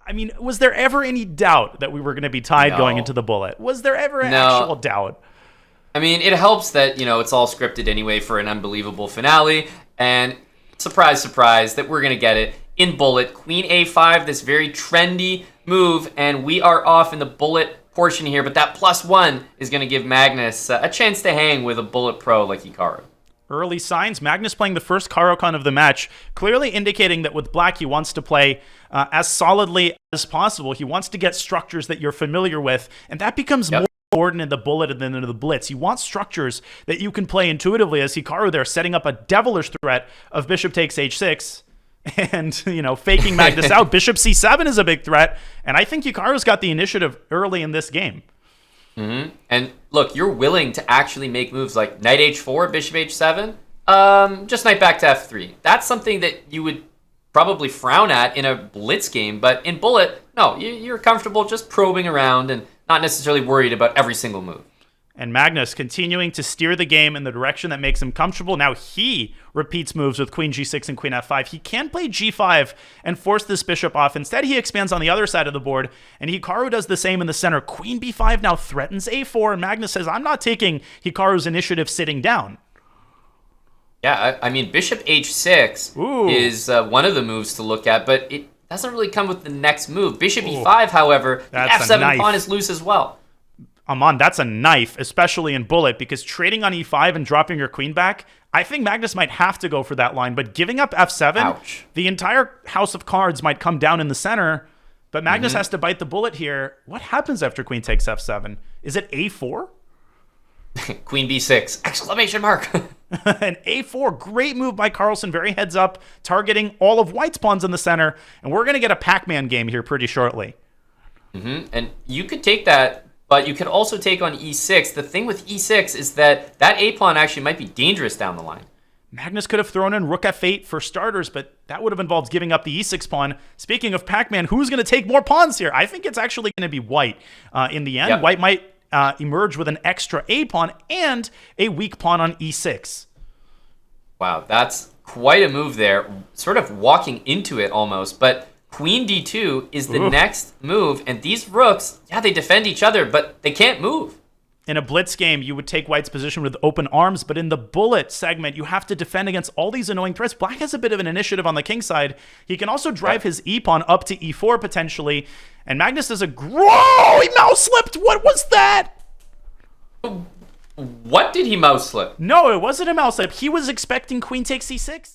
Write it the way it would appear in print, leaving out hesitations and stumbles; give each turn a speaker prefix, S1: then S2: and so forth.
S1: I mean, was there ever any doubt that we were going to be tied going
S2: No.
S1: into the bullet? Was there ever an
S2: No.
S1: actual doubt?
S2: I mean, it helps that, it's all scripted anyway for an unbelievable finale. And surprise, surprise, that we're going to get it in bullet. Queen A5, this very trendy move. And we are off in the bullet portion here. But that +1 is going to give Magnus a chance to hang with a bullet pro like Hikaru.
S1: Early signs, Magnus playing the first Karokan of the match, clearly indicating that with black he wants to play as solidly as possible. He wants to get structures that you're familiar with, and that becomes more important in the bullet than in the blitz. You want structures that you can play intuitively, as Hikaru there setting up a devilish threat of bishop takes h6 and, faking Magnus out. Bishop c7 is a big threat, and I think Hikaru's got the initiative early in this game.
S2: Mm-hmm. And look, you're willing to actually make moves like knight h4, bishop h7, just knight back to f3. That's something that you would probably frown at in a blitz game, but in bullet, no, you're comfortable just probing around and not necessarily worried about every single move.
S1: And Magnus continuing to steer the game in the direction that makes him comfortable. Now he repeats moves with queen g6 and queen f5. He can play g5 and force this bishop off. Instead, he expands on the other side of the board, and Hikaru does the same in the center. Queen b5 now threatens a4, and Magnus says, I'm not taking Hikaru's initiative sitting down.
S2: Yeah, I mean, bishop h6 is one of the moves to look at, but it doesn't really come with the next move. Bishop e5, however, the f7 pawn is loose as well.
S1: Aman, that's a knife, especially in bullet, because trading on e5 and dropping your queen back, I think Magnus might have to go for that line, but giving up f7,
S2: Ouch.
S1: The entire house of cards might come down in the center, but Magnus has to bite the bullet here. What happens after queen takes f7? Is it a4?
S2: Queen b6, exclamation mark.
S1: And a4, great move by Carlsen, very heads up, targeting all of white's pawns in the center, and we're going to get a Pac-Man game here pretty shortly.
S2: And you could take that, but you could also take on e6. The thing with e6 is that a-pawn actually might be dangerous down the line.
S1: Magnus could have thrown in rook f8 for starters, but that would have involved giving up the e6 pawn. Speaking of Pac-Man, who's going to take more pawns here? I think it's actually going to be white in the end.
S2: Yep.
S1: White might emerge with an extra a-pawn and a weak pawn on e6.
S2: Wow, that's quite a move there. Sort of walking into it almost, but queen d2 is the next move, and these rooks, they defend each other, but they can't move.
S1: In a blitz game, you would take white's position with open arms, but in the bullet segment, you have to defend against all these annoying threats. Black has a bit of an initiative on the king side. He can also drive his e-pawn up to e4 potentially, and Magnus does a... Whoa! He mouse slipped! What was that?
S2: What did he mouse slip?
S1: No, it wasn't a mouse slip. He was expecting queen takes e6.